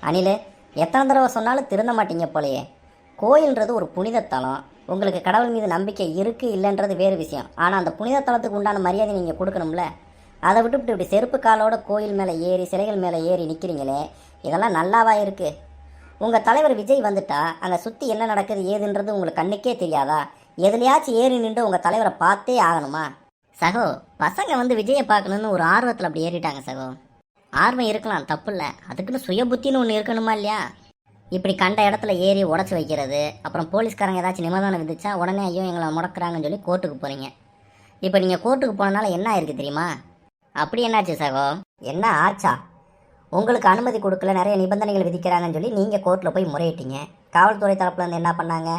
அனில், எத்தனை தடவை சொன்னாலும் திருந்த மாட்டீங்க போலையே. கோயில்ன்றது ஒரு புனித தலம். உங்களுக்கு கடவுள் மீது நம்பிக்கை இருக்குது இல்லைன்றது வேறு விஷயம். ஆனால் அந்த புனித தலத்துக்கு உண்டான மரியாதை நீங்கள் கொடுக்கணும்ல. அதை விட்டுவிட்டு இப்படி செருப்பு காலோட கோயில் மேலே ஏறி சிலைகள் மேலே ஏறி நிற்கிறீங்களே, இதெல்லாம் நல்லாவா இருக்குது? உங்கள் தலைவர் விஜய் வந்துட்டா அங்கே சுற்றி என்ன நடக்குது ஏதுன்றது உங்களுக்கு கண்ணுக்கே தெரியாதா? எதுலையாச்சும் ஏறி நின்று உங்கள் தலைவரை பார்த்தே ஆகணுமா? சகோ, பசங்க வந்து விஜயை பார்க்கணுன்னு ஒரு ஆர்வத்தில் அப்படி ஏறிட்டாங்க சகோ. ஆர்வம் இருக்கலாம், தப்பு இல்லை. அதுக்குன்னு சுய புத்தின்னு ஒன்று இருக்கணுமா இல்லையா? இப்படி கண்ட இடத்துல ஏறி உடச்சி வைக்கிறது, அப்புறம் போலீஸ்காரங்க ஏதாச்சும் நிபந்தனை விதிச்சா உடனே ஐயோ எங்களை முடக்கிறாங்கன்னு சொல்லி கோர்ட்டுக்கு போகிறீங்க. இப்போ நீங்கள் கோர்ட்டுக்கு போனனால என்ன ஆயிருக்கு தெரியுமா? அப்படி என்னாச்சு சகோ? என்ன ஆச்சா? உங்களுக்கு அனுமதி கொடுக்கல, நிறைய நிபந்தனைகள் விதிக்கிறாங்கன்னு சொல்லி நீங்கள் கோர்ட்டில் போய் முறையிட்டீங்க. காவல்துறை தரப்புலேருந்து என்ன பண்ணாங்க?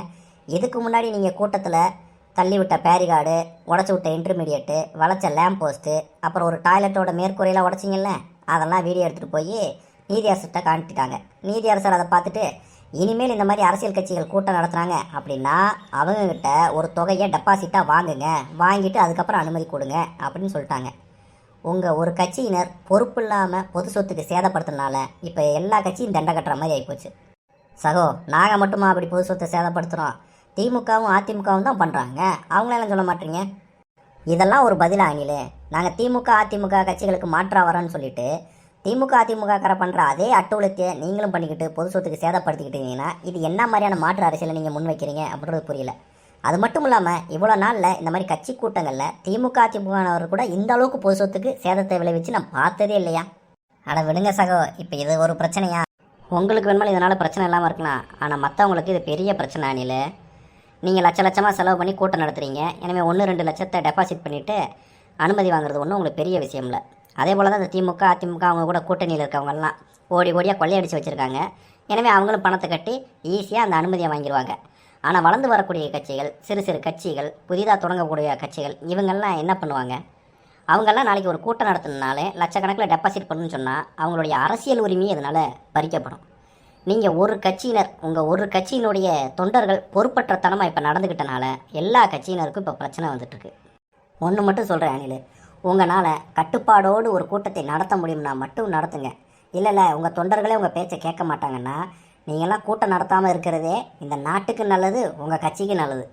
இதுக்கு முன்னாடி நீங்கள் கூட்டத்தில் தள்ளி விட்ட பேரிகார்டு, உடச்சி விட்ட இன்டர்மீடியேட்டு, வளைச்ச லேம்ப் போஸ்ட்டு, அப்புறம் ஒரு டாய்லெட்டோட மேற்கூரையெல்லாம் உடச்சிங்கல்ல, அதெல்லாம் வீடியோ எடுத்துகிட்டு போய் நீதியரசர்கிட்ட காட்டிட்டாங்க. நீதியரசர் அதை பார்த்துட்டு இனிமேல் இந்த மாதிரி அரசியல் கட்சிகள் கூட்டம் நடத்துகிறாங்க அப்படின்னா அவங்கக்கிட்ட ஒரு தொகையை டெபாசிட்டாக வாங்குங்க, வாங்கிட்டு அதுக்கப்புறம் அனுமதி கொடுங்க அப்படின்னு சொல்லிட்டாங்க. உங்கள் ஒரு கட்சியினர் பொறுப்பு இல்லாமல் பொது சொத்துக்கு சேதப்படுத்தினால இப்போ எல்லா கட்சியும் தண்டை கட்டுற மாதிரி ஆகிப்போச்சு. சகோ, நாங்கள் மட்டுமா அப்படி பொது சொத்தை சேதப்படுத்துகிறோம்? திமுகவும் அதிமுகவும் தான் பண்ணுறாங்க. அவங்களெல்லாம் சொல்ல மாட்டீங்க. இதெல்லாம் ஒரு பதிலா அணிலே? நாங்கள் திமுக அதிமுக கட்சிகளுக்கு மாற்றா வரோன்னு சொல்லிட்டு திமுக அதிமுக கார பண்ணுற அதே அட்டூழியத்தை நீங்களும் பண்ணிக்கிட்டு பொது சொத்துக்கு சேதப்படுத்திக்கிட்டீங்கன்னா இது என்ன மாதிரியான மாற்று அரசியலை நீங்கள் முன் வைக்கிறீங்க அப்படின்றது புரியல. அது மட்டும் இல்லாமல் இவ்வளோ நாளில் இந்த மாதிரி கட்சி கூட்டங்களில் திமுக அதிமுகவர் கூட இந்த அளவுக்கு பொது சொத்துக்கு சேதத்தை விளைவிச்சு நான் பார்த்ததே இல்லையா? அட விடுங்க சகோ, இப்போ இது ஒரு பிரச்சனையா? உங்களுக்கு வேணுமாலும் இதனால் பிரச்சனை இல்லாமல் இருக்கலாம், ஆனால் மற்றவங்களுக்கு இது பெரிய பிரச்சனை. அணில், நீங்கள் லட்சமாக செலவு பண்ணி கூட்டம் நடத்துகிறீங்க. எனவே 1-2 லட்சத்தை டெபாசிட் பண்ணிவிட்டு அனுமதி வாங்குறது ஒன்றும் உங்களுக்கு பெரிய விஷயம் இல்லை. அதே போல் தான் இந்த திமுக அதிமுக அவங்க கூட கூட்டணியில் இருக்கவங்கெல்லாம் ஓடியாக கொள்ளையடிச்சு வச்சுருக்காங்க. எனவே அவங்களும் பணத்தை கட்டி ஈஸியாக அந்த அனுமதியை வாங்கிடுவாங்க. ஆனால் வளர்ந்து வரக்கூடிய கட்சிகள், சிறு கட்சிகள், புதிதாக தொடங்கக்கூடிய கட்சிகள், இவங்கெல்லாம் என்ன பண்ணுவாங்க? அவங்கெல்லாம் நாளைக்கு ஒரு கூட்டம் நடத்தினாலே லட்சக்கணக்கில் டெபாசிட் பண்ணணும்னு சொன்னால் அவங்களுடைய அரசியல் உரிமையை இதனால் பறிக்கப்படும். நீங்கள் ஒரு கட்சியினர், உங்கள் ஒரு கட்சியினுடைய தொண்டர்கள் பொறுப்பற்ற தனமாக இப்போ நடந்துக்கிட்டனால எல்லா கட்சியினருக்கும் இப்போ பிரச்சனை வந்துட்டுருக்கு. ஒன்று மட்டும் சொல்கிறேன் அனில், உங்களால் கட்டுப்பாடோடு ஒரு கூட்டத்தை நடத்த முடியும்னா மட்டும் நடத்துங்க. இல்லை உங்கள் தொண்டர்களே உங்கள் பேச்சை கேட்க மாட்டாங்கன்னா நீங்கள்லாம் கூட்டம் நடத்தாமல் இருக்கிறதே இந்த நாட்டுக்கு நல்லது, உங்கள் கட்சிக்கு நல்லது.